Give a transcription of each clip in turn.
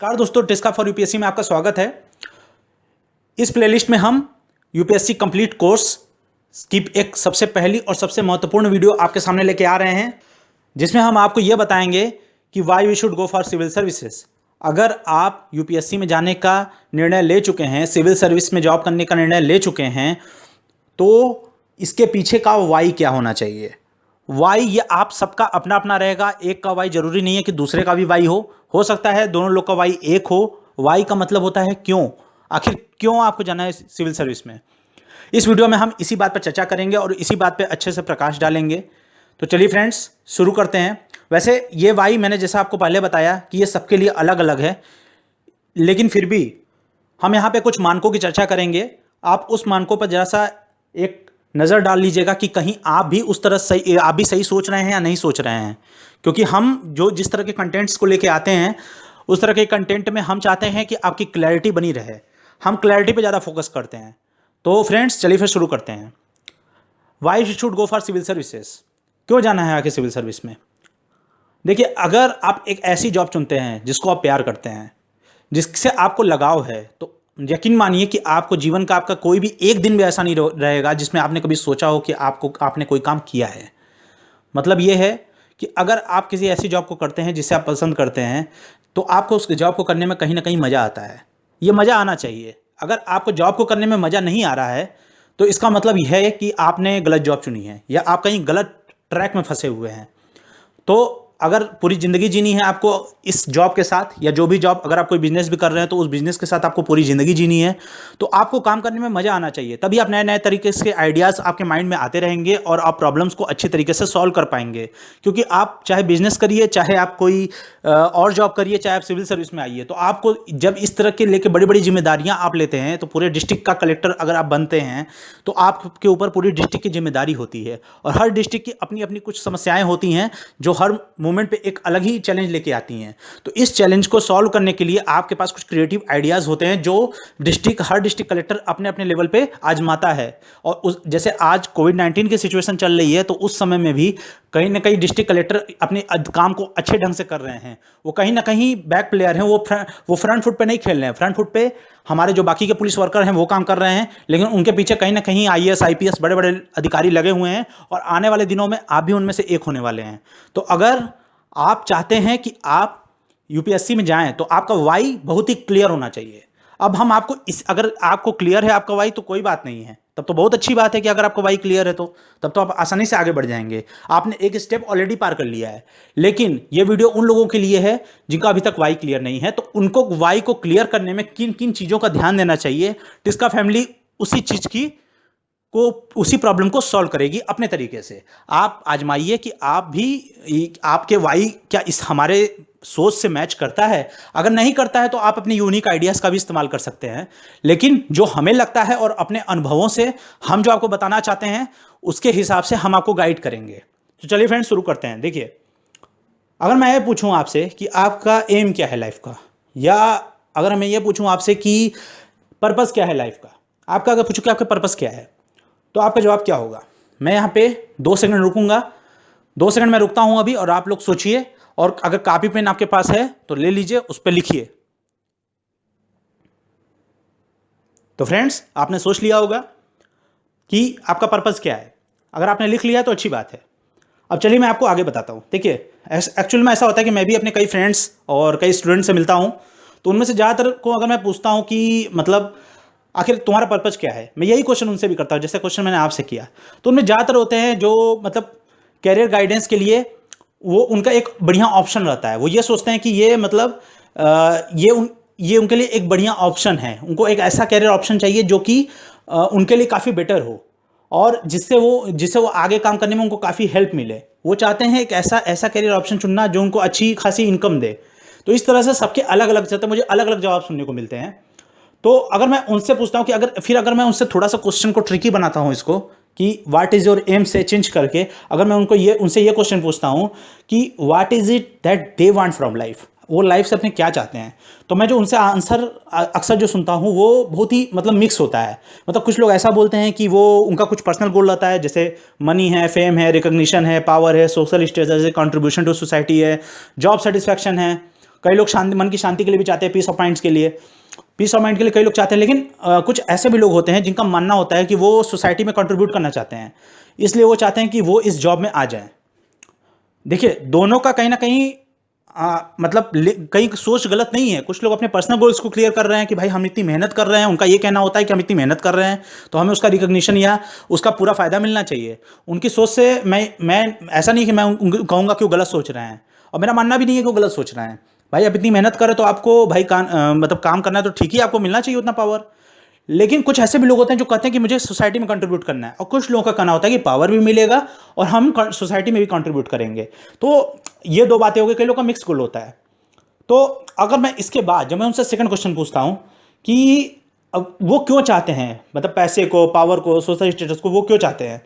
नमस्कार दोस्तों, Tisca for UPSC में आपका स्वागत है। इस प्लेलिस्ट में हम यूपीएससी कंप्लीट कोर्स की एक सबसे पहली और सबसे महत्वपूर्ण वीडियो आपके सामने लेके आ रहे हैं, जिसमें हम आपको यह बताएंगे कि why we should go for civil services. अगर आप यूपीएससी में जाने का निर्णय ले चुके हैं, सिविल सर्विस में जॉब करने का निर्णय ले चुके हैं, तो इसके पीछे का वाई क्या होना चाहिए। वाई ये आप सबका अपना अपना रहेगा। एक का वाई जरूरी नहीं है कि दूसरे का भी वाई हो सकता है दोनों लोग का वाई एक हो। वाई का मतलब होता है क्यों, आखिर क्यों आपको जाना है सिविल सर्विस में। इस वीडियो में हम इसी बात पर चर्चा करेंगे और इसी बात पर अच्छे से प्रकाश डालेंगे। तो चलिए फ्रेंड्स, शुरू करते हैं। वैसे ये वाई मैंने जैसा आपको पहले बताया कि ये सबके लिए अलग अलग है, लेकिन फिर भी हम यहाँ पे कुछ मानकों की चर्चा करेंगे। आप उस मानकों पर जरा सा एक नज़र डाल लीजिएगा कि कहीं आप भी उस तरह सही, आप भी सही सोच रहे हैं या नहीं सोच रहे हैं। क्योंकि हम जो जिस तरह के कंटेंट्स को लेके आते हैं, उस तरह के कंटेंट में हम चाहते हैं कि आपकी क्लैरिटी बनी रहे। हम क्लैरिटी पे ज़्यादा फोकस करते हैं। तो फ्रेंड्स चलिए फिर शुरू करते हैं। Why should go for civil services, क्यों जाना है आगे सिविल सर्विस में। देखिए, अगर आप एक ऐसी जॉब चुनते हैं जिसको आप प्यार करते हैं, जिससे आपको लगाव है, तो यकीन मानिए कि आपको जीवन का आपका कोई भी एक दिन भी ऐसा नहीं रहेगा जिसमें आपने कभी सोचा हो कि आपने कोई काम किया है। मतलब ये है कि अगर आप किसी ऐसी जॉब को करते हैं जिसे आप पसंद करते हैं, तो आपको उस जॉब को करने में कहीं ना कहीं मज़ा आता है। ये मज़ा आना चाहिए। अगर आपको जॉब को करने में मज़ा नहीं आ रहा है, तो इसका मतलब यह है कि आपने गलत जॉब चुनी है या आप कहीं गलत ट्रैक में फंसे हुए हैं। तो अगर पूरी ज़िंदगी जीनी है आपको इस जॉब के साथ, या जो भी जॉब, अगर आप कोई बिजनेस भी कर रहे हैं तो उस बिजनेस के साथ आपको पूरी ज़िंदगी जीनी है, तो आपको काम करने में मज़ा आना चाहिए। तभी आप नए नए तरीके से आइडियाज़ आपके माइंड में आते रहेंगे और आप प्रॉब्लम्स को अच्छे तरीके से सॉल्व कर पाएंगे। क्योंकि आप चाहे बिजनेस करिए, चाहे आप कोई और जॉब करिए, चाहे आप सिविल सर्विस में आइए, तो आपको जब इस तरह के लेके बड़ी बड़ी जिम्मेदारियाँ आप लेते हैं, तो पूरे डिस्ट्रिक्ट का कलेक्टर अगर आप बनते हैं, तो आपके ऊपर पूरी डिस्ट्रिक्ट की जिम्मेदारी होती है। और हर डिस्ट्रिक्ट की अपनी अपनी कुछ समस्याएँ होती हैं जो हर मोमेंट पे एक अलग ही चैलेंज लेके आती हैं। तो इस चैलेंज को सॉल्व करने के लिए आपके पास कुछ क्रिएटिव आइडियाज़ होते हैं जो हर डिस्ट्रिक्ट कलेक्टर अपने अपने लेवल पे आजमाता है। और जैसे आज कोविड-19 की सिचुएशन चल रही है, तो उस समय में भी कहीं ना कहीं डिस्ट्रिक्ट कलेक्टर अपने काम को अच्छे ढंग से कर रहे हैं। वो कहीं ना कहीं बैक प्लेयर हैं, वो फ्रंट फुट पे नहीं खेल रहे हैं। फ्रंट फुट पे हमारे जो बाकी के पुलिस वर्कर हैं वो काम कर रहे हैं, लेकिन उनके पीछे कहीं ना कहीं आईएएस आईपीएस बड़े बड़े अधिकारी लगे हुए हैं, और आने वाले दिनों में आप भी उनमें से एक होने वाले हैं। तो अगर आप चाहते हैं कि आप यूपीएससी में जाएं, तो आपका वाई बहुत ही क्लियर होना चाहिए। अब हम आपको अगर आपको क्लियर है आपका वाई, तो कोई बात नहीं है, तब तो बहुत अच्छी बात है कि अगर आपका वाई क्लियर है, तो तब तो आप आसानी से आगे बढ़ जाएंगे। आपने एक स्टेप ऑलरेडी पार कर लिया है। लेकिन ये वीडियो उन लोगों के लिए है जिनका अभी तक वाई क्लियर नहीं है। तो उनको वाई को क्लियर करने में किन किन चीज़ों का ध्यान देना चाहिए, टिस्का फैमिली उसी चीज़ को उसी प्रॉब्लम को सॉल्व करेगी अपने तरीके से। आप आजमाइए कि आप भी, आपके वाई क्या इस हमारे सोच से मैच करता है। अगर नहीं करता है, तो आप अपनी यूनिक आइडियाज़ का भी इस्तेमाल कर सकते हैं। लेकिन जो हमें लगता है और अपने अनुभवों से हम जो आपको बताना चाहते हैं, उसके हिसाब से हम आपको गाइड करेंगे। तो चलिए फ्रेंड्स, शुरू करते हैं। देखिए, अगर मैं ये पूछूं आपसे कि आपका एम क्या है लाइफ का, या अगर मैं ये पूछूं आपसे कि पर्पस क्या है लाइफ का, आपका अगर पूछूं कि आपका पर्पस क्या है, तो आपका जवाब क्या होगा। मैं यहाँ पे 2 सेकंड रुकूंगा। 2 सेकंड में रुकता हूं अभी, और आप लोग सोचिए, और अगर कॉपी पेन आपके पास है तो ले लीजिए, उस पर लिखिए। तो फ्रेंड्स, आपने सोच लिया होगा कि आपका पर्पस क्या है। अगर आपने लिख लिया तो अच्छी बात है। अब चलिए मैं आपको आगे बताता हूँ। देखिए, एक्चुअल में ऐसा होता है कि मैं भी अपने कई फ्रेंड्स और कई स्टूडेंट से मिलता हूँ, तो उनमें से ज़्यादातर को अगर मैं पूछता हूँ कि मतलब आखिर तुम्हारा पर्पस क्या है, मैं यही क्वेश्चन उनसे भी करता हूँ जैसे क्वेश्चन मैंने आपसे किया। तो उनमें ज़्यादातर होते हैं जो मतलब कैरियर गाइडेंस के लिए वो उनका एक बढ़िया ऑप्शन रहता है। वो ये सोचते हैं कि ये मतलब ये उनके लिए एक बढ़िया ऑप्शन है। उनको एक ऐसा कैरियर ऑप्शन चाहिए जो कि उनके लिए काफ़ी बेटर हो, और जिससे वो आगे काम करने में उनको काफ़ी हेल्प मिले। वो चाहते हैं एक ऐसा कैरियर ऑप्शन चुनना जो उनको अच्छी खासी इनकम दे। तो इस तरह से सबके अलग अलग चाहते हैं, मुझे अलग अलग जवाब सुनने को मिलते हैं। तो अगर मैं उनसे पूछता हूं कि अगर मैं उनसे थोड़ा सा क्वेश्चन को ट्रिकी बनाता हूं इसको, कि व्हाट इज योर एम से चेंज करके, अगर मैं उनसे ये क्वेश्चन पूछता हूं कि what is it that they want from life, वो लाइफ से अपने क्या चाहते हैं, तो मैं जो उनसे आंसर अक्सर जो सुनता हूं वो बहुत ही मतलब मिक्स होता है। मतलब कुछ लोग ऐसा बोलते हैं कि वो उनका कुछ पर्सनल गोल रहता है, जैसे मनी है, फेम है, रिकॉग्निशन है, पावर है, सोशल स्टेटस है, कंट्रीब्यूशन टू सोसाइटी है, जॉब सेटिस्फैक्शन है, कई लोग शांति, मन की शांति के लिए भी चाहते हैं, पीस ऑफ माइंड के लिए, पीस ऑफ माइंड के लिए कई लोग चाहते हैं। लेकिन कुछ ऐसे भी लोग होते हैं जिनका मानना होता है कि वो सोसाइटी में कंट्रीब्यूट करना चाहते हैं, इसलिए वो चाहते हैं कि वो इस जॉब में आ जाएं। देखिए, दोनों का कहीं ना कहीं मतलब कहीं सोच गलत नहीं है। कुछ लोग अपने पर्सनल गोल्स को क्लियर कर रहे हैं कि भाई हम इतनी मेहनत कर रहे हैं, उनका ये कहना होता है कि हम इतनी मेहनत कर रहे हैं तो हमें उसका रिकॉग्निशन या उसका पूरा फायदा मिलना चाहिए। उनकी सोच से मैं ऐसा नहीं कि मैं कहूँगा कि वो गलत सोच रहे हैं, और मेरा मानना भी नहीं है कि वो गलत सोच रहे हैं। भाई आप इतनी मेहनत करें तो आपको भाई मतलब काम करना है तो ठीक ही, आपको मिलना चाहिए उतना पावर। लेकिन कुछ ऐसे भी लोग होते हैं जो कहते हैं कि मुझे सोसाइटी में कंट्रीब्यूट करना है, और कुछ लोगों का कहना होता है कि पावर भी मिलेगा और हम सोसाइटी में भी कंट्रीब्यूट करेंगे। तो ये दो बातें हो गई, कई लोगों का मिक्स गोल होता है। तो अगर मैं इसके बाद जब मैं उनसे सेकंड क्वेश्चन पूछता हूं कि अब वो क्यों चाहते हैं, मतलब पैसे को, पावर को, सोशल स्टेटस को, वो क्यों चाहते हैं,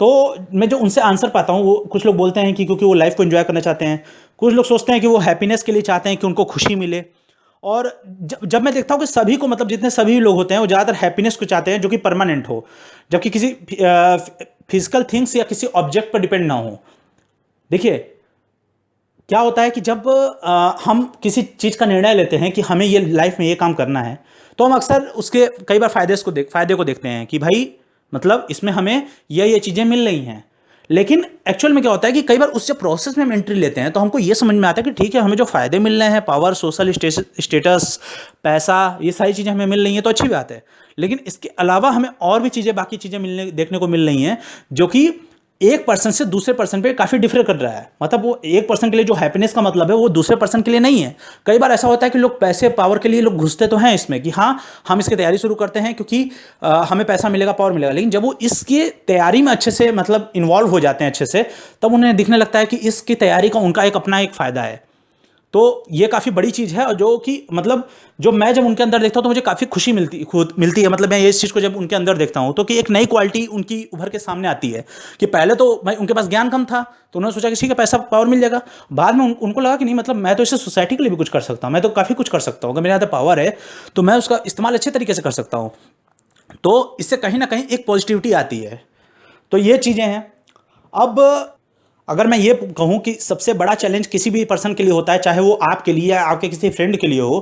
तो मैं जो उनसे आंसर पाता हूं, वो कुछ लोग बोलते हैं कि क्योंकि वो लाइफ को एंजॉय करना चाहते हैं, कुछ लोग सोचते हैं कि वो हैप्पीनेस के लिए चाहते हैं कि उनको खुशी मिले। और जब मैं देखता हूं कि सभी को, मतलब जितने सभी लोग होते हैं वो ज़्यादातर हैप्पीनेस को चाहते हैं जो कि परमानेंट हो, जबकि किसी फिजिकल थिंग्स या किसी ऑब्जेक्ट पर डिपेंड ना हो। देखिए, क्या होता है कि जब हम किसी चीज़ का निर्णय लेते हैं कि हमें ये लाइफ में ये काम करना है, तो हम अक्सर उसके कई बार फायदे को देखते हैं कि भाई मतलब इसमें हमें ये चीज़ें मिल रही हैं। लेकिन एक्चुअल में क्या होता है कि कई बार उस जब प्रोसेस में हम एंट्री लेते हैं तो हमको ये समझ में आता है कि ठीक है, हमें जो फ़ायदे मिल रहे हैं, पावर, सोशल स्टेटस, पैसा, ये सारी चीज़ें हमें मिल रही हैं तो अच्छी बात है। लेकिन इसके अलावा हमें और भी चीज़ें, बाकी चीज़ें देखने को मिल रही हैं जो कि एक पर्सन से दूसरे पर्सन पे काफ़ी डिफर कर रहा है। मतलब वो एक पर्सन के लिए जो हैप्पीनेस का मतलब है वो दूसरे पर्सन के लिए नहीं है। कई बार ऐसा होता है कि लोग पैसे, पावर के लिए लोग घुसते तो हैं इसमें कि हाँ, हम इसकी तैयारी शुरू करते हैं क्योंकि हमें पैसा मिलेगा, पावर मिलेगा। लेकिन जब वो इसकी तैयारी में अच्छे से मतलब इन्वॉल्व हो जाते हैं अच्छे से, तब उन्हें दिखने लगता है कि इसकी तैयारी का उनका एक अपना एक फ़ायदा है। तो ये काफ़ी बड़ी चीज़ है, और जो कि मतलब जो मैं जब उनके अंदर देखता हूँ तो मुझे काफ़ी खुशी मिलती है। मतलब मैं ये इस चीज़ को जब उनके अंदर देखता हूँ तो कि एक नई क्वालिटी उनकी उभर के सामने आती है कि पहले तो भाई उनके पास ज्ञान कम था तो उन्होंने सोचा कि ठीक है, पैसा पावर मिल जाएगा। बाद में उनको लगा कि नहीं, मतलब मैं तो इससे सोसाइटी के लिए भी कुछ कर सकता हूँ, मैं तो काफ़ी कुछ कर सकता हूँ, अगर मेरे यहाँ पावर है तो मैं उसका इस्तेमाल अच्छे तरीके से कर सकता हूँ। तो इससे कहीं ना कहीं एक पॉजिटिविटी आती है। तो ये चीज़ें हैं। अब अगर मैं ये कहूँ कि सबसे बड़ा चैलेंज किसी भी पर्सन के लिए होता है, चाहे वो आपके लिए या आपके किसी फ्रेंड के लिए हो,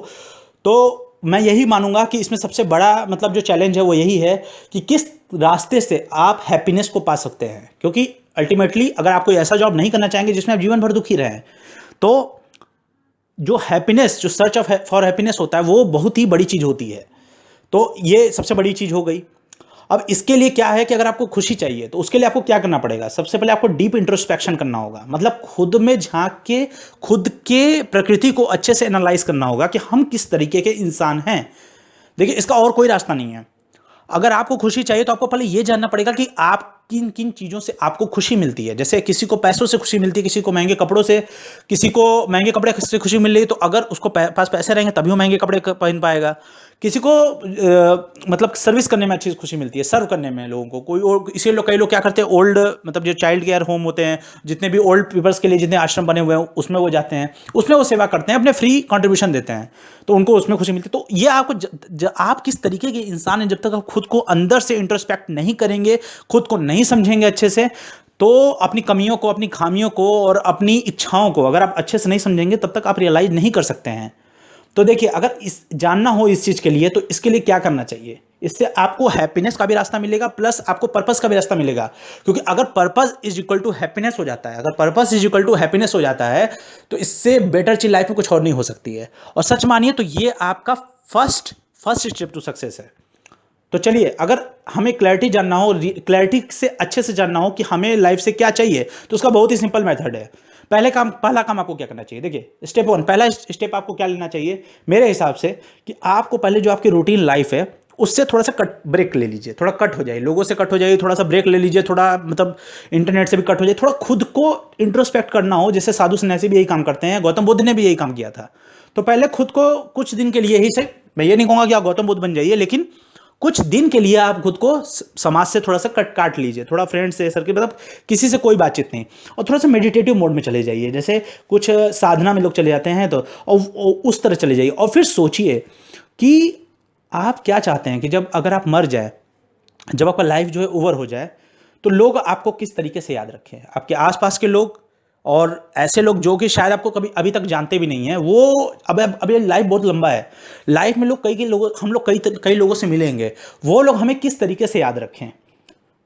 तो मैं यही मानूंगा कि इसमें सबसे बड़ा मतलब जो चैलेंज है वो यही है कि किस रास्ते से आप हैप्पीनेस को पा सकते हैं। क्योंकि अल्टीमेटली अगर आप कोई ऐसा जॉब नहीं करना चाहेंगे जिसमें आप जीवन भर दुखी रहें, तो जो हैप्पीनेस, जो सर्च फॉर हैप्पीनेस होता है वो बहुत ही बड़ी चीज़ होती है। तो ये सबसे बड़ी चीज़ हो गई। अब इसके लिए क्या है कि अगर आपको खुशी चाहिए तो उसके लिए आपको क्या करना पड़ेगा, सबसे पहले आपको डीप इंट्रोस्पेक्शन करना होगा। मतलब खुद में झांक के खुद के प्रकृति को अच्छे से एनालाइज करना होगा कि हम किस तरीके के इंसान हैं। देखिए, इसका और कोई रास्ता नहीं है। अगर आपको खुशी चाहिए तो आपको पहले यह जानना पड़ेगा कि आप किन किन चीज़ों से आपको खुशी मिलती है। जैसे किसी को पैसों से खुशी मिलती है, किसी को महंगे कपड़ों से, किसी को महंगे कपड़े से खुशी मिल रही है तो अगर उसको पास पैसे रहेंगे तभी वो महंगे कपड़े पहन पाएगा। किसी को मतलब सर्विस करने में अच्छी खुशी मिलती है, सर्व करने में लोगों को। कोई और इसीलिए लोग, कई लोग क्या करते हैं, ओल्ड मतलब जो चाइल्ड केयर होम होते हैं, जितने भी ओल्ड पीपल्स के लिए जितने आश्रम बने हुए हैं उसमें वो जाते हैं, उसमें वो सेवा करते हैं, अपने फ्री कंट्रीब्यूशन देते हैं, तो उनको उसमें खुशी मिलती है। तो ये आपको आप किस तरीके के इंसान हैं, जब तक आप खुद को अंदर से इंट्रोस्पेक्ट नहीं करेंगे, खुद को नहीं समझेंगे अच्छे से, तो अपनी कमियों को, अपनी खामियों को और अपनी इच्छाओं को अगर आप अच्छे से नहीं समझेंगे तब तक आप रियलाइज नहीं कर सकते हैं। तो देखिए, अगर इस जानना हो इस चीज़ के लिए तो इसके लिए क्या करना चाहिए, इससे आपको हैप्पीनेस का भी रास्ता मिलेगा प्लस आपको पर्पस का भी रास्ता मिलेगा। क्योंकि अगर purpose is equal to happiness हो जाता है, अगर purpose is equal to happiness हो जाता है तो इससे बेटर चीज लाइफ में कुछ और नहीं हो सकती है। और सच मानिए तो ये आपका फर्स्ट स्टेप टू सक्सेस है। तो चलिए, अगर हमें क्लैरिटी जानना हो, क्लैरिटी से अच्छे से जानना हो कि हमें लाइफ से क्या चाहिए, तो उसका बहुत ही सिंपल मेथड है। पहला काम आपको क्या करना चाहिए, देखिए स्टेप 1, पहला स्टेप आपको क्या लेना चाहिए मेरे हिसाब से, कि आपको पहले जो आपकी रूटीन लाइफ है उससे थोड़ा सा ब्रेक ले लीजिए, थोड़ा कट हो जाइए, लोगों से कट हो जाइए, थोड़ा सा ब्रेक ले लीजिए, थोड़ा मतलब इंटरनेट से भी कट हो जाइए, थोड़ा खुद को इंट्रोस्पेक्ट करना हो। जैसे साधु सन्यासी भी यही काम करते हैं, गौतम बुद्ध ने भी यही काम किया था। तो पहले खुद को कुछ दिन के लिए ही से, मैं ये नहीं कहूँगा कि आप गौतम बुद्ध बन जाइए, लेकिन कुछ दिन के लिए आप खुद को समाज से थोड़ा सा काट लीजिए, थोड़ा फ्रेंड से, सर्किल, मतलब किसी से कोई बातचीत नहीं, और थोड़ा सा मेडिटेटिव मोड में चले जाइए। जैसे कुछ साधना में लोग चले जाते हैं तो और उस तरह चले जाइए, और फिर सोचिए कि आप क्या चाहते हैं कि जब अगर आप मर जाए, जब आपका लाइफ जो है ओवर हो जाए, तो लोग आपको किस तरीके से याद रखें, आपके आसपास के लोग और ऐसे लोग जो कि शायद आपको कभी अभी तक जानते भी नहीं हैं, वो अब ये लाइफ बहुत लंबा है। लाइफ में लोग कई लोगों हम लोग कई लोगों से मिलेंगे, वो लोग हमें किस तरीके से याद रखें।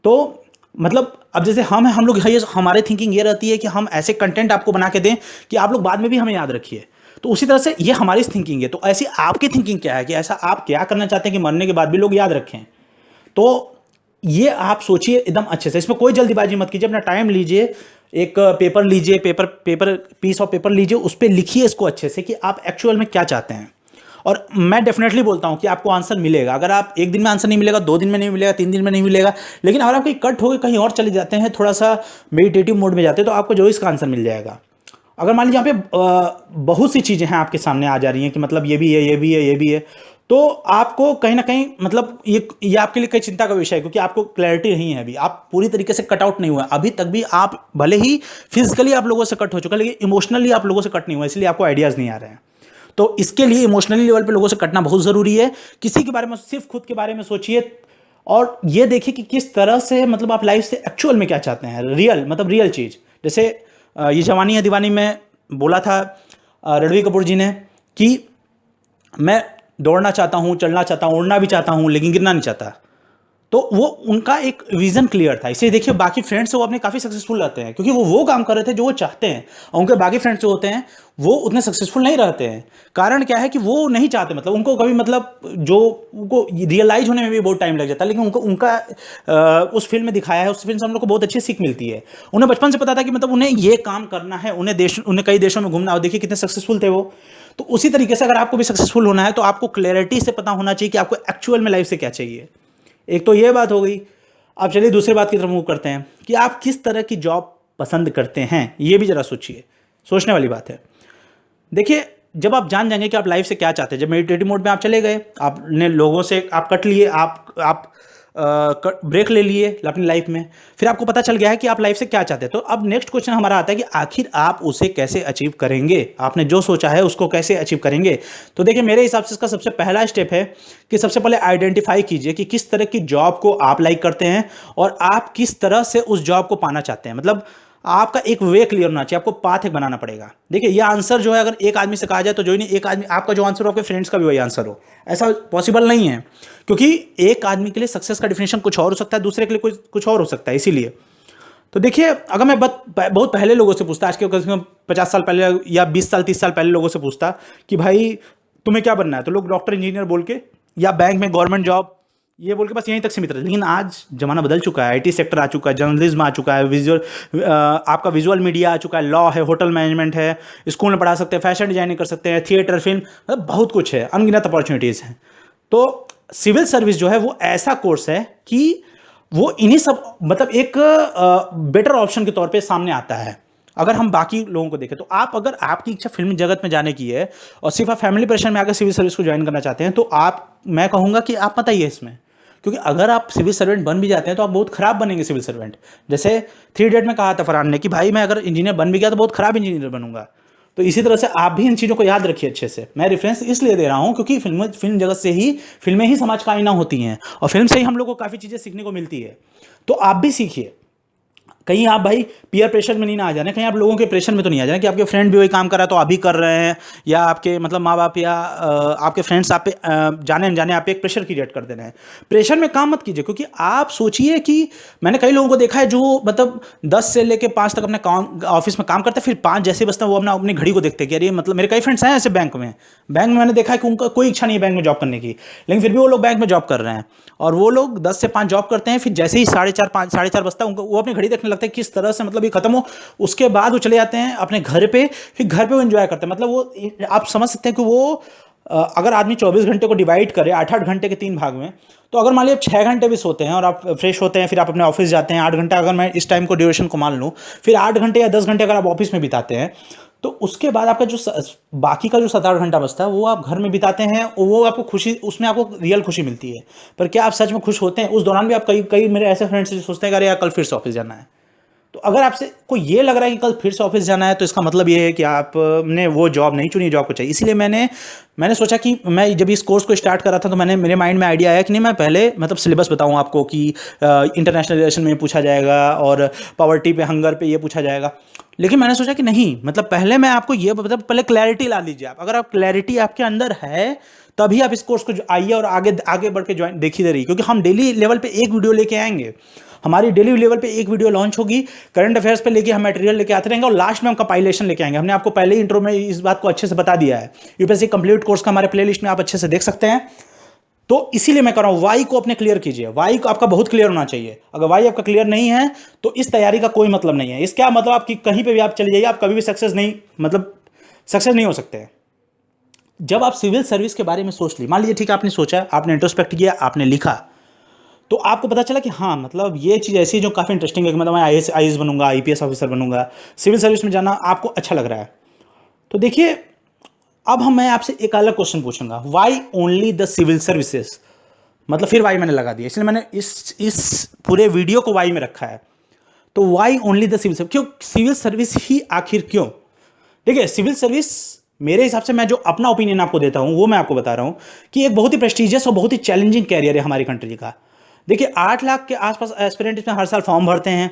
तो मतलब अब जैसे हम लोग हमारी थिंकिंग ये रहती है कि हम ऐसे कंटेंट आपको बना के दें कि आप लोग बाद में भी हमें याद रखिए। तो उसी तरह से ये हमारी थिंकिंग है। तो ऐसी आपकी थिंकिंग क्या है कि ऐसा आप क्या करना चाहते हैं कि मरने के बाद भी लोग याद रखें। तो ये आप सोचिए एकदम अच्छे से, इसमें कोई जल्दीबाजी मत कीजिए, अपना टाइम लीजिए, एक पेपर लीजिए, पेपर पीस ऑफ पेपर लीजिए, उस पर लिखिए इसको अच्छे से कि आप एक्चुअल में क्या चाहते हैं। और मैं डेफिनेटली बोलता हूं कि आपको आंसर मिलेगा। अगर आप एक दिन में आंसर नहीं मिलेगा, 2 दिन में नहीं मिलेगा, 3 दिन में नहीं मिलेगा, लेकिन अगर आप कहीं कट होकर कहीं और चले जाते हैं, थोड़ा सा मेडिटेटिव मोड में जाते हैं, तो आपको जो इसका आंसर मिल जाएगा। अगर मान लीजिए यहाँ पे बहुत सी चीज़ें हैं आपके सामने आ जा रही हैं कि मतलब ये भी है, ये भी है, ये भी है, तो आपको कहीं ना कहीं मतलब ये आपके लिए कई चिंता का विषय है, क्योंकि आपको क्लैरिटी नहीं है। अभी आप पूरी तरीके से कट आउट नहीं हुआ, अभी तक भी आप भले ही फिजिकली आप लोगों से कट हो चुका है, लेकिन इमोशनली आप लोगों से कट नहीं हुआ, इसलिए आपको आइडियाज़ नहीं आ रहे हैं। तो इसके लिए इमोशनली लेवल पे लोगों से कटना बहुत ज़रूरी है। किसी के बारे में सिर्फ खुद के बारे में सोचिए और ये देखिए कि किस तरह से मतलब आप लाइफ से एक्चुअल में क्या चाहते हैं, रियल मतलब रियल चीज़। जैसे ये जवानी है दीवानी में बोला था रणबीर कपूर जी ने कि मैं दौड़ना चाहता हूँ, चलना चाहता हूँ, उड़ना भी चाहता हूँ, लेकिन गिरना नहीं चाहता। तो वो उनका एक विजन क्लियर था। इसे देखिए बाकी फ्रेंड्स वो अपने काफ़ी सक्सेसफुल रहते हैं, क्योंकि वो काम कर रहे थे जो वो चाहते हैं। और उनके बाकी फ्रेंड्स जो होते हैं वो उतने सक्सेसफुल नहीं रहते हैं। कारण क्या है कि वो नहीं चाहते, मतलब उनको कभी मतलब जो उनको रियलाइज होने में भी बहुत टाइम लग जाता है। लेकिन उनको उनका उस फिल्म में दिखाया है, उस फिल्म से हम लोग को बहुत अच्छी सीख मिलती है। उन्हें बचपन से पता था कि मतलब उन्हें ये काम करना है, उन्हें कई देशों में घूमना। और देखिए कितने सक्सेसफुल थे वो। तो उसी तरीके से अगर आपको भी सक्सेसफुल होना है तो आपको क्लैरिटी से पता होना चाहिए कि आपको एक्चुअल में लाइफ से क्या चाहिए। एक तो ये बात हो गई। अब चलिए दूसरी बात की तरफ मूव करते हैं कि आप किस तरह की जॉब पसंद करते हैं, ये भी जरा सोचिए, सोचने वाली बात है। देखिए जब आप जान जाएंगे कि आप लाइफ से क्या चाहते हैं, जब मेडिटेटिव मोड में आप चले गए, आपने लोगों से आप कट लिए, आप ब्रेक ले लिए अपनी लाइफ में, फिर आपको पता चल गया है कि आप लाइफ से क्या चाहते हैं। तो अब नेक्स्ट क्वेश्चन हमारा आता है कि आखिर आप उसे कैसे अचीव करेंगे, आपने जो सोचा है उसको कैसे अचीव करेंगे। तो देखिए मेरे हिसाब से इसका सबसे पहला स्टेप है कि सबसे पहले आइडेंटिफाई कीजिए कि किस तरह की जॉब को आप लाइक करते हैं और आप किस तरह से उस जॉब को पाना चाहते हैं। मतलब आपका एक वे क्लियर होना चाहिए, आपको पाथ एक बनाना पड़ेगा। देखिए ये आंसर जो है अगर एक आदमी से कहा जाए तो जो नहीं, एक आदमी आपका जो आंसर हो आपके फ्रेंड्स का भी वही आंसर हो, ऐसा पॉसिबल नहीं है। क्योंकि एक आदमी के लिए सक्सेस का डिफिनेशन कुछ और हो सकता है, दूसरे के लिए कुछ और हो सकता है। इसीलिए तो देखिए अगर मैं बहुत पहले लोगों से पूछता, आज के 50 साल पहले या 20 साल 30 साल पहले लोगों से पूछता कि भाई तुम्हें क्या बनना है, तो लोग डॉक्टर इंजीनियर बोल के या बैंक में गवर्नमेंट जॉब ये बोल के बस यहीं तक सीमित रहे। लेकिन आज जमाना बदल चुका है, आईटी सेक्टर आ चुका है, जर्नलिज्म आ चुका है, आपका विजुअल मीडिया आ चुका है, लॉ है, होटल मैनेजमेंट है, स्कूल में पढ़ा सकते हैं, फैशन डिजाइनिंग कर सकते हैं, थिएटर फिल्म, मतलब बहुत कुछ है, अनगिनत अपॉर्चुनिटीज़ हैं। तो सिविल सर्विस जो है वो ऐसा कोर्स है कि वो इन्हीं सब मतलब एक बेटर ऑप्शन के तौर पे सामने आता है अगर हम बाकी लोगों को देखें। तो आप अगर आपकी इच्छा फिल्मी जगत में जाने की है और सिर्फ आप फैमिली प्रेशर में आकर सिविल सर्विस को ज्वाइन करना चाहते हैं, तो मैं कहूँगा कि आप मत आइए इसमें। क्योंकि अगर आप सिविल सर्वेंट बन भी जाते हैं तो आप बहुत खराब बनेंगे सिविल सर्वेंट। जैसे 3 इडियट में कहा था फरहान ने कि भाई मैं अगर इंजीनियर बन भी गया तो बहुत खराब इंजीनियर बनूंगा। तो इसी तरह से आप भी इन चीज़ों को याद रखिए अच्छे से। मैं रेफरेंस इसलिए दे रहा हूँ क्योंकि फिल्म जगत से ही फिल्में ही समाज का आईना होती हैं और फिल्म से ही हम लोग को काफ़ी चीज़ें सीखने को मिलती है। तो आप भी सीखिए। कहीं आप भाई पीयर प्रेशर में नहीं ना आ जाने, कहीं आप लोगों के प्रेशर में तो नहीं आ जाने कि आपके फ्रेंड भी वही काम कर रहा है तो आप भी कर रहे हैं, या आपके मतलब माँ बाप या आपके फ्रेंड्स आप पे जाने अनजाने आप पे एक प्रेशर क्रिएट कर दे रहे हैं। प्रेशर में काम मत कीजिए, क्योंकि आप सोचिए कि मैंने कई लोगों को देखा है जो मतलब 10 से लेकर 5 तक अपने काम ऑफिस में काम करते हैं, फिर 5 जैसे बचता है वो अपनी घड़ी को देखते हैं कि अरे मतलब मेरे कई फ्रेंड्स हैं ऐसे बैंक में मैंने देखा है कि उनका कोई इच्छा नहीं है बैंक में जॉब करने की, लेकिन फिर भी वो लोग बैंक में जॉब कर रहे हैं। और वो लोग 10 से 5 जॉब करते हैं, फिर जैसे ही 4:30 बजता है उनको वो अपनी घड़ी देखने लगता है किस तरह से मतलब ये खत्म हो, उसके बाद वो चले जाते हैं अपने घर पे, फिर घर पे वो एंजॉय करते हैं। मतलब वो आप समझ सकते हैं कि वो अगर आदमी 24 घंटे को डिवाइड करे 8-8 घंटे के 3 भाग में, तो अगर मान लीजिए 6 घंटे भी सोते हैं और आप फ्रेश होते हैं, फिर आप अपने ऑफिस जाते हैं 8 घंटा, अगर मैं इस टाइम को ड्यूरेशन को मान लूँ, फिर 8 घंटे या 10 घंटे अगर आप ऑफिस में बिताते हैं, तो उसके बाद आपका जो बाकी का जो 7-8 घंटा बचता है वो आप घर में बिताते हैं और वो आपको खुशी, उसमें आपको रियल खुशी मिलती है। पर क्या आप सच में खुश होते हैं उस दौरान भी? आप कई मेरे ऐसे फ्रेंड्स जो सोचते हैं कि अरे यार कल फिर से ऑफिस जाना है। तो अगर आपसे कोई ये लग रहा है कि कल फिर से ऑफिस जाना है, तो इसका मतलब ये है कि आपने वो जॉब नहीं चुनी जो आपको चाहिए। इसीलिए मैंने सोचा कि मैं जब इस कोर्स को स्टार्ट कर रहा था तो मेरे माइंड में आइडिया आया कि नहीं, मैं पहले मतलब सिलेबस बताऊं आपको कि इंटरनेशनल रिलेशन में पूछा जाएगा और पॉवर्टी पे, हंगर पे ये पूछा जाएगा। लेकिन मैंने सोचा कि नहीं, मतलब पहले मैं आपको ये मतलब पहले क्लैरिटी ला लीजिए आप। अगर आप क्लैरिटी आपके अंदर है तभी आप इस कोर्स को आइए और आगे आगे बढ़ के ज्वाइन देखी दे रही, क्योंकि हम डेली लेवल पे एक वीडियो लेके आएंगे। हमारी डेली लेवल पे एक वीडियो लॉन्च होगी, करंट अफेयर्स पे लेके हम मटेरियल लेके आते रहेंगे और लास्ट में हम कंपाइलेशन लेके आएंगे। हमने आपको पहले ही इंट्रो में इस बात को अच्छे से बता दिया है। यूपीएससी कंप्लीट कोर्स का हमारे प्लेलिस्ट में आप अच्छे से देख सकते हैं। तो इसीलिए मैं कह रहा हूं वाई को अपने क्लियर कीजिए। वाई को आपका बहुत क्लियर होना चाहिए। अगर वाई आपका क्लियर नहीं है तो इस तैयारी का कोई मतलब नहीं है। इसका मतलब आपकी कहीं पे भी आप चले जाइए, आप कभी भी सक्सेस नहीं हो सकते हैं। जब आप सिविल सर्विस के बारे में सोच ली, मान लीजिए ठीक है, आपने सोचा, आपने इंट्रोस्पेक्ट किया, आपने लिखा, तो आपको पता चला कि हाँ मतलब ये चीज़ ऐसी है जो काफ़ी इंटरेस्टिंग है कि मतलब मैं आईएएस बनूंगा, आईपीएस ऑफिसर बनूंगा, सिविल सर्विस में जाना आपको अच्छा लग रहा है। तो देखिए, अब मैं आपसे एक अलग क्वेश्चन पूछूंगा, why only the civil services? मतलब फिर वाई मैंने लगा दिया, इसलिए मैंने इस पूरे वीडियो को वाई में रखा है। तो why only the civil service? क्यों सिविल सर्विस ही, आखिर क्यों? देखिए, सिविल सर्विस मेरे हिसाब से, मैं जो अपना ओपिनियन आपको देता हूं वो मैं आपको बता रहा हूं कि एक बहुत ही प्रेस्टिजियस और बहुत ही चैलेंजिंग कैरियर है हमारी कंट्री का। देखिए, 8 लाख के आसपास एस्पिरेंट इसमें हर साल फॉर्म भरते हैं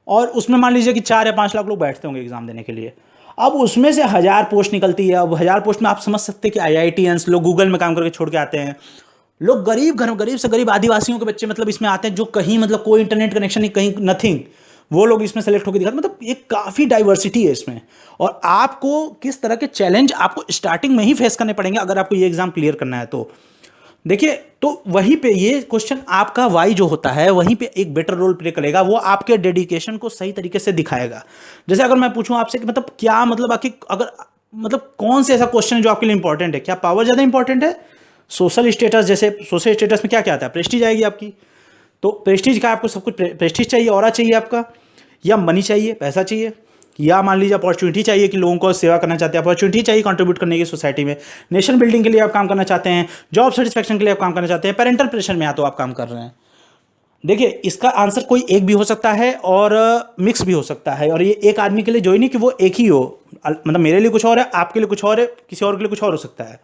और उसमें मान लीजिए कि 4 या 5 लाख लोग बैठते होंगे एग्जाम देने के लिए। अब उसमें से 1000 पोस्ट निकलती है। अब 1000 पोस्ट में आप समझ सकते हैं कि आईआईटीएंस लोग गूगल में काम करके छोड़ के आते हैं। लोग गरीब घर, गरीब से गरीब आदिवासियों के बच्चे मतलब इसमें आते हैं, जो कहीं मतलब कोई इंटरनेट कनेक्शन नहीं, कहीं नथिंग, वो लोग इसमें सेलेक्ट होकर दिखाते। मतलब एक काफ़ी डाइवर्सिटी है इसमें। और आपको किस तरह के चैलेंज आपको स्टार्टिंग में ही फेस करने पड़ेंगे अगर आपको ये एग्जाम क्लियर करना है तो देखिए, तो वहीं पे ये क्वेश्चन आपका वाई जो होता है वहीं पे एक बेटर रोल प्ले करेगा। वो आपके डेडिकेशन को सही तरीके से दिखाएगा। जैसे अगर मैं पूछूं आपसे कि मतलब क्या मतलब आखिर अगर मतलब कौन से ऐसा क्वेश्चन है जो आपके लिए इंपॉर्टेंट है? क्या पावर ज़्यादा इंपॉर्टेंट है? Social status? जैसे सोशल स्टेटस में क्या क्या आता है? प्रेस्टीज आएगी आपकी। तो प्रेस्टीज का आपको सब कुछ प्रेस्टीज चाहिए, ऑरा चाहिए आपका, या मनी चाहिए, पैसा चाहिए, या मान लीजिए अपॉर्चुनिटी चाहिए कि लोगों को सेवा करना चाहते हैं, अपॉर्चुनिटी चाहिए कंट्रीब्यूट करने की सोसाइटी में, नेशन बिल्डिंग के लिए आप काम करना चाहते हैं, जॉब सेटिस्फैक्शन के लिए आप काम करना चाहते हैं, पेरेंटल प्रेशर में या तो आप काम कर रहे हैं। देखिए, इसका आंसर कोई एक भी हो सकता है और मिक्स भी हो सकता है। और ये एक आदमी के लिए जो ही नहीं कि वो एक ही हो, मतलब मेरे लिए कुछ और है, आपके लिए कुछ और है, किसी और के लिए कुछ और हो सकता है।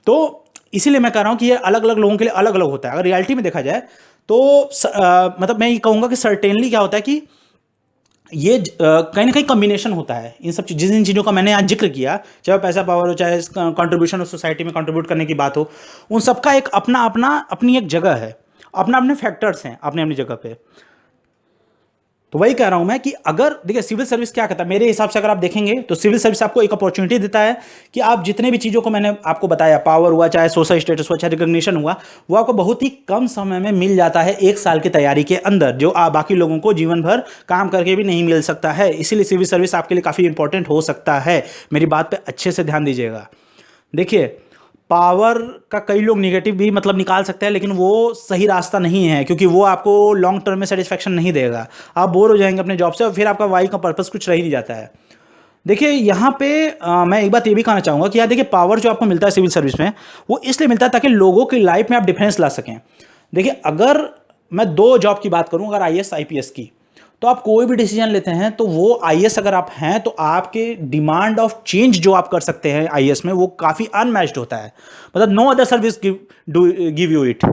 तो इसीलिए मैं कह रहा हूं कि ये अलग अलग लोगों के लिए अलग अलग होता है। अगर रियलिटी में देखा जाए तो मतलब मैं ये कहूंगा कि सर्टेनली क्या होता है कि ये कहीं ना कहीं कॉम्बिनेशन होता है इन सब जिन चीज़ों का मैंने आज जिक्र किया, चाहे पैसा, पावर हो, चाहे कंट्रीब्यूशन हो, सोसाइटी में कंट्रीब्यूट करने की बात हो, उन सबका एक अपना अपना अपनी एक जगह है, अपना अपने फैक्टर्स हैं अपनी अपनी जगह पे। तो वही कह रहा हूं मैं कि अगर देखिए सिविल सर्विस क्या कहता है, मेरे हिसाब से अगर आप देखेंगे तो सिविल सर्विस आपको एक अपॉर्चुनिटी देता है कि आप जितने भी चीज़ों को मैंने आपको बताया, पावर हुआ, चाहे सोशल स्टेटस हुआ, चाहे रिकॉग्निशन हुआ, वो आपको बहुत ही कम समय में मिल जाता है 1 साल की तैयारी के अंदर, जो आप बाकी लोगों को जीवन भर काम करके भी नहीं मिल सकता है। इसीलिए सिविल सर्विस आपके लिए काफ़ी इंपॉर्टेंट हो सकता है। मेरी बात पर अच्छे से ध्यान दीजिएगा। देखिए, पावर का कई लोग निगेटिव भी मतलब निकाल सकते हैं, लेकिन वो सही रास्ता नहीं है, क्योंकि वो आपको लॉन्ग टर्म में सेटिस्फैक्शन नहीं देगा। आप बोर हो जाएंगे अपने जॉब से और फिर आपका वाई का पर्पस कुछ रह ही नहीं जाता है। देखिए, यहाँ पे मैं एक बात ये भी कहना चाहूँगा कि यार देखिए, पावर जो आपको मिलता है सिविल सर्विस में, वो इसलिए मिलता है ताकि लोगों की लाइफ में आप डिफरेंस ला सकें। देखिए, अगर मैं 2 जॉब की बात करूँ, अगर आईएएस आईपीएस की, तो आप कोई भी डिसीजन लेते हैं तो वो आईएएस अगर आप हैं तो आपके डिमांड ऑफ चेंज जो आप कर सकते हैं आईएएस में, वो काफ़ी अनमैच्ड होता है। मतलब no other service give you it.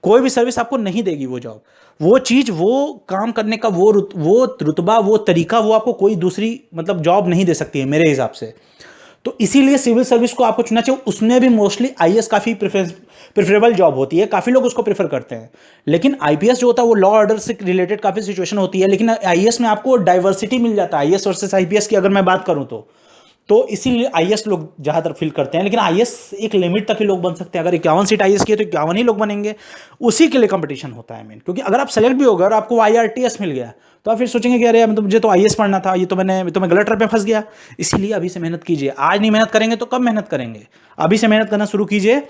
कोई भी सर्विस आपको नहीं देगी वो जॉब, वो चीज़, वो काम करने का वो रुतबा, वो तरीका, वो आपको कोई दूसरी मतलब जॉब नहीं दे सकती है मेरे हिसाब से। तो इसीलिए सिविल सर्विस को आपको चुनना चाहिए। उसमें भी मोस्टली आईएएस काफ़ी प्रेफरेबल जॉब होती है, काफ़ी लोग उसको प्रेफर करते हैं। लेकिन आईपीएस जो होता है वो लॉ ऑर्डर से रिलेटेड काफ़ी सिचुएशन होती है, लेकिन आईएएस में आपको डाइवर्सिटी मिल जाता है। आईएएस वर्सेस आईपीएस की अगर मैं बात करूं तो इसीलिए आईएएस लोग ज़्यादातर फील करते हैं। लेकिन आईएएस एक लिमिट तक ही लोग बन सकते हैं। अगर 51 सीट आईएएस की है तो 51 ही लोग बनेंगे। उसी के लिए कंपटीशन होता है मेन, क्योंकि अगर आप सेलेक्ट भी हो गए और आपको आईआरटीएस मिल गया तो आप फिर सोचेंगे कि अरे मतलब मुझे तो आईएएस पढ़ना था, ये तो मैं गलत ट्रैप में फंस गया। इसीलिए अभी से मेहनत कीजिए। आज नहीं मेहनत करेंगे तो कब मेहनत करेंगे? अभी से मेहनत करना शुरू कीजिए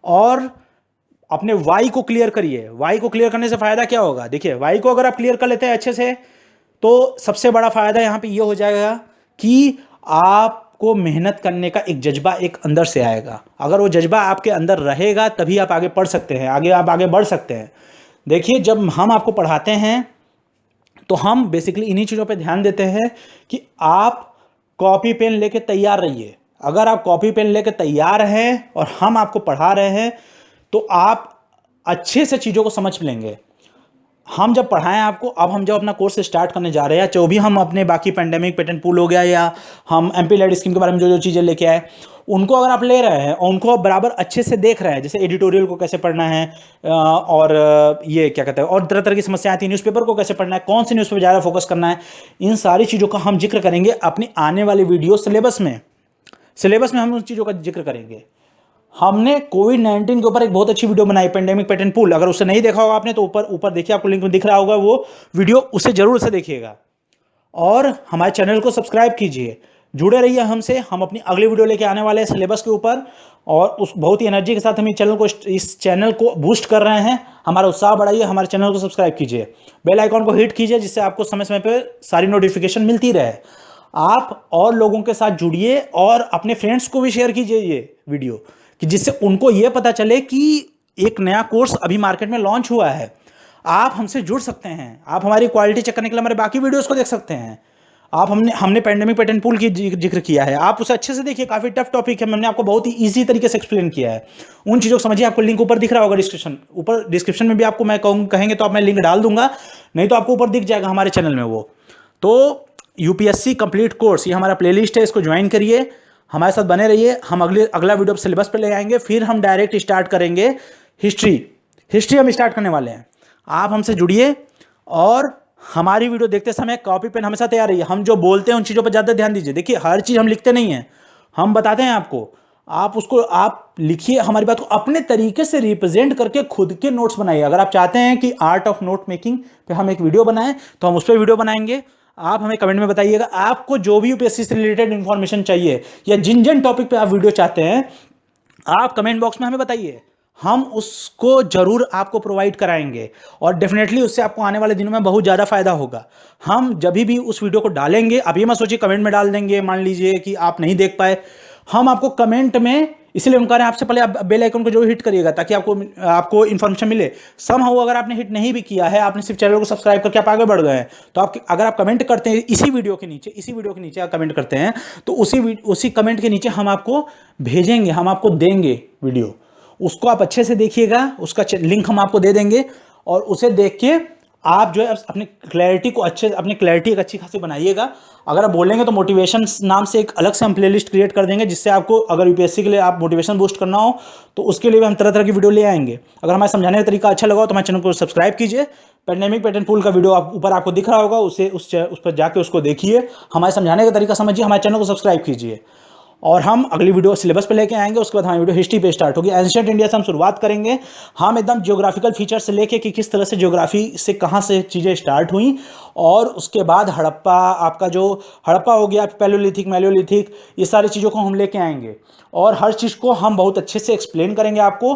और अपने वाई को क्लियर करिए। वाई को क्लियर करने से फायदा क्या होगा? देखिए, वाई को अगर आप क्लियर कर लेते हैं अच्छे से तो सबसे बड़ा फायदा यहाँ पे ये हो जाएगा कि आपको मेहनत करने का एक जज्बा एक अंदर से आएगा। अगर वो जज्बा आपके अंदर रहेगा तभी आप आगे पढ़ सकते हैं, आप आगे बढ़ सकते हैं। देखिए, जब हम आपको पढ़ाते हैं तो हम बेसिकली इन्हीं चीज़ों पे ध्यान देते हैं कि आप कॉपी पेन लेके तैयार रहिए। अगर आप कॉपी पेन लेके तैयार हैं और हम आपको पढ़ा रहे हैं तो आप अच्छे से चीज़ों को समझ लेंगे। हम जब पढ़ाएं आपको, अब हम जब अपना कोर्स स्टार्ट करने जा रहे हैं, जो भी हम अपने बाकी पेंडेमिक पेटेंट पूल हो गया या हम एमपी लेड स्कीम के बारे में जो जो चीज़ें लेके आए, उनको अगर आप ले रहे हैं और उनको बराबर अच्छे से देख रहे हैं, जैसे एडिटोरियल को कैसे पढ़ना है और ये क्या कहते हैं, और तरह तरह की समस्याएं आती हैं, न्यूज़पेपर को कैसे पढ़ना है, कौन सी न्यूज़ पर ज़्यादा फोकस करना है, इन सारी चीज़ों का हम जिक्र करेंगे अपनी आने वाली वीडियो सिलेबस में हम उन चीज़ों का जिक्र करेंगे। हमने कोविड-19 के ऊपर एक बहुत अच्छी वीडियो बनाई, पेंडेमिक पेटेंट पूल। अगर उसे नहीं देखा होगा आपने तो ऊपर देखिए, आपको लिंक में दिख रहा होगा वो वीडियो, उसे जरूर से देखिएगा। और हमारे चैनल को सब्सक्राइब कीजिए, जुड़े रहिए हमसे। हम अपनी अगली वीडियो लेके आने वाले हैं सिलेबस के ऊपर, और उस बहुत ही एनर्जी के साथ हम इस चैनल को बूस्ट कर रहे हैं। हमारा उत्साह बढ़ाइए, हमारे चैनल को सब्सक्राइब कीजिए, बेल आइकॉन को हिट कीजिए, जिससे आपको समय समय पर सारी नोटिफिकेशन मिलती रहे। आप और लोगों के साथ जुड़िए और अपने फ्रेंड्स को भी शेयर कीजिए ये वीडियो, कि जिससे उनको ये पता चले कि एक नया कोर्स अभी मार्केट में लॉन्च हुआ है। आप हमसे जुड़ सकते हैं, आप हमारी क्वालिटी चेक करने के लिए हमारे बाकी वीडियोस को देख सकते हैं। आप हमने पेंडेमिक पेटेंट पूल की जिक्र किया है, आप उसे अच्छे से देखिए, काफ़ी टफ टॉपिक है, हमने आपको बहुत ही ईजी तरीके से एक्सप्लेन किया है। उन चीज़ों को समझिए। आपको लिंक ऊपर दिख रहा होगा डिस्क्रिप्शन में भी आपको मैं कहेंगे तो आप मैं लिंक डाल दूंगा, नहीं तो आपको ऊपर दिख जाएगा हमारे चैनल में वो। तो यूपीएससी कंप्लीट कोर्स, ये हमारा प्लेलिस्ट है, इसको ज्वाइन करिए, हमारे साथ बने रहिए। हम अगला वीडियो सिलेबस पे ले आएंगे, फिर हम डायरेक्ट स्टार्ट करेंगे हिस्ट्री हम स्टार्ट करने वाले हैं। आप हमसे जुड़िए और हमारी वीडियो देखते समय कॉपी पेन हमेशा तैयार रहिए। हम जो बोलते हैं उन चीज़ों पर ज़्यादा ध्यान दीजिए। देखिए, हर चीज़ हम लिखते नहीं हैं, हम बताते हैं आपको। आप लिखिए, हमारी बात को अपने तरीके से रिप्रेजेंट करके खुद के नोट्स बनाइए। अगर आप चाहते हैं कि आर्ट ऑफ नोट मेकिंग पे हम एक वीडियो बनाएं तो हम उस पर वीडियो बनाएंगे। आप हमें कमेंट में बताइएगा आपको जो भी यूपीएससी से रिलेटेड इंफॉर्मेशन चाहिए या जिन टॉपिक पे आप वीडियो चाहते हैं, आप कमेंट बॉक्स में हमें बताइए, हम उसको जरूर आपको प्रोवाइड कराएंगे। और डेफिनेटली उससे आपको आने वाले दिनों में बहुत ज़्यादा फायदा होगा। हम जब भी उस वीडियो को डालेंगे, अब ये मत सोचिए कमेंट में डाल देंगे, मान लीजिए कि आप नहीं देख पाए, हम आपको कमेंट में, इसलिए हम कह रहे हैं आपसे पहले आप बेल आइकन को जरूर हिट करिएगा ताकि आपको इन्फॉर्मेशन मिले। अगर आपने हिट नहीं भी किया है, आपने सिर्फ चैनल को सब्सक्राइब करके आप आगे बढ़ गए हैं, तो अगर आप कमेंट करते हैं इसी वीडियो के नीचे आप कमेंट करते हैं, तो उसी कमेंट के नीचे हम आपको भेजेंगे, हम आपको देंगे वीडियो, उसको आप अच्छे से देखिएगा, उसका लिंक हम आपको दे देंगे, और उसे देख के आप जो है अपनी क्लैरिटी एक अच्छी खासी बनाइएगा। अगर आप बोलेंगे तो मोटिवेशन नाम से एक अलग से हम प्लेलिस्ट क्रिएट कर देंगे, जिससे आपको अगर यूपीएससी के लिए आप मोटिवेशन बूस्ट करना हो तो उसके लिए भी हम तरह तरह की वीडियो ले आएंगे। अगर हमारे समझाने का तरीका अच्छा लगा हो तो हमारे चैनल को सब्सक्राइब कीजिए। पेंडेमिक पेटेंट पूल का वीडियो ऊपर आपको दिख रहा होगा, उस पर जाके उसको देखिए, हमारे समझाने का तरीका समझिए, हमारे चैनल को सब्सक्राइब कीजिए। और हम अगली वीडियो सिलेबस पे लेके आएंगे। उसके बाद हमारी वीडियो हिस्ट्री पे स्टार्ट होगी। एंशिएंट इंडिया से हम शुरुआत करेंगे। हम एकदम जियोग्राफिकल फीचर से लेके कि किस तरह से जियोग्राफी से कहाँ से चीज़ें स्टार्ट हुई, और उसके बाद हड़प्पा हो गया, पैलियोलिथिक, मेलियोलिथिक, ये सारी चीज़ों को हम लेके आएंगे। और हर चीज़ को हम बहुत अच्छे से एक्सप्लेन करेंगे, आपको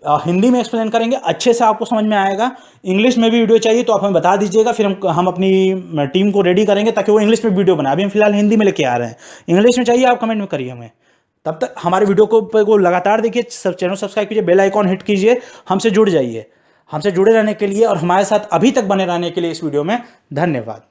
हिंदी में एक्सप्लेन करेंगे, अच्छे से आपको समझ में आएगा। इंग्लिश में भी वीडियो चाहिए तो आप हमें बता दीजिएगा, फिर हम अपनी टीम को रेडी करेंगे ताकि वो इंग्लिश में वीडियो बनाए। अभी हम फिलहाल हिंदी में लेके आ रहे हैं, इंग्लिश में चाहिए आप कमेंट में करिए हमें। तब तक हमारे वीडियो को लगातार देखिए, चैनल सब्सक्राइब कीजिए, बेल आइकॉन हिट कीजिए, हमसे जुड़ जाइए। हमसे जुड़े रहने के लिए और हमारे साथ अभी तक बने रहने के लिए इस वीडियो में धन्यवाद।